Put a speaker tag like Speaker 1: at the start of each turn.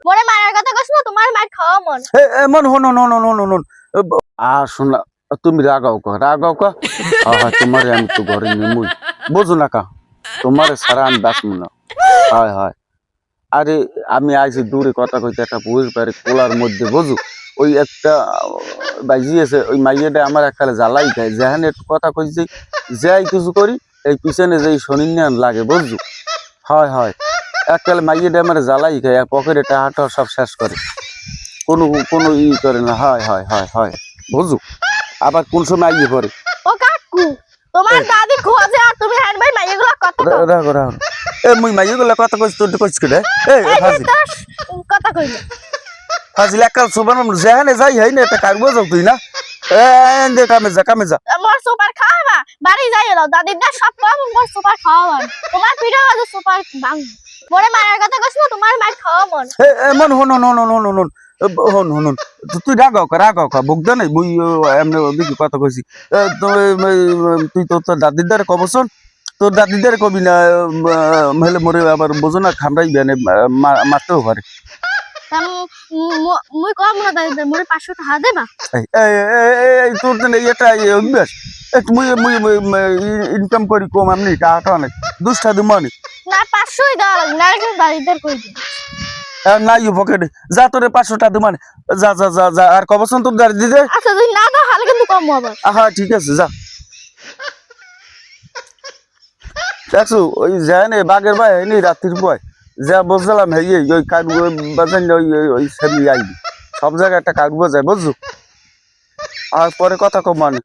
Speaker 1: মোরে মারার কথা কইছ না, তোমার মার খাওয়া মন।
Speaker 2: মন হন হন হন হন হন আর শোনা তুমি রাগাও কা তোমার আমি তো ঘরে নেমুই বুঝো না কা তোমার সারা আমি বাঁচবো না। হয় হয় আরে আমি আইছি দূরে কথা কইতে একটা বউয়ের পারে কোলার মধ্যে বুঝু ওই একটা বাইজি আছে ওই মাইয়াটা আমার একখানে জ্বালাই খায় যেখানে একটু কথা কইছি যাই কিছু করি এই পিছনে যেই শনিন্যান লাগে বুঝু। হয় হয় এককালে মাইয়াটা আমার জ্বালাই খায় পকেটে টাকা সব শেষ করে কোনো কোনো ই করে না। হয় হয় হয় হয় বুঝু আবার কোন সময় আইয়ে পড়ে।
Speaker 1: ও কাকু, তোমার দাদি খোঁজে আর তুমি হ্যাঁ ভাই মাইয়াগুলো কথা কও।
Speaker 2: রাখো রাখো মুই মাইয়াগুলো কথা কইছি তোর কইছ কেডে ফাজি
Speaker 1: কথা কইল।
Speaker 2: ফাজিল একাল সুবান যেখানে যাই হয় না এটা কারবো যাও তুই না দে কামে যা
Speaker 1: মোর সুপার খাওয়াবা বাড়ি যাই এলো দাদির দা সব কম মোর সুপার খাওয়াবা তোমার পিঠা আছে সুপার বাং। মোরে মারার কথা কইছ না, তোমার মার খাওয়া মন।
Speaker 2: মন হন হন হন হন হন হন হন তুই রাগাও কা বুকদা নাই মুই এমনি দেখি কথা কইছি তুই তোর দাদির দ্বারা কবছন তোর দাদির দ্বারা কবি না মহিলা মরে আবার বোঝো না খামড়াই বেনে মারতেও পারে।
Speaker 1: মুই কম না দাদি মোরে 500 টাকা দেবা।
Speaker 2: এই তোর জন্য এটা অভ্যাস একটু মুই মুই ইনকাম করি কম এমনি টাকা অনেক দুষ্টা দিব অনেক
Speaker 1: না 500ই দেওয়া লাগবে না কিন্তু দাদিদের কই দিন
Speaker 2: নাই পকেটে যা তোরে 500 টাকা দিব মানে যা যা যা যা আর কবছন তোর দাঁড়িয়ে দিতে।
Speaker 1: আচ্ছা তুই না দাও হালে কিন্তু কম হবে।
Speaker 2: হ্যাঁ ঠিক আছে যা দেখছো ওই যায় না বাগের ভাই হয়নি রাত্রির পয় যা বুঝলাম হেই ওই কারু বাজান ওই সেমি আইবি সব জায়গায় একটা কারু বাজায় বুঝছো আর পরে কথা কম মানে।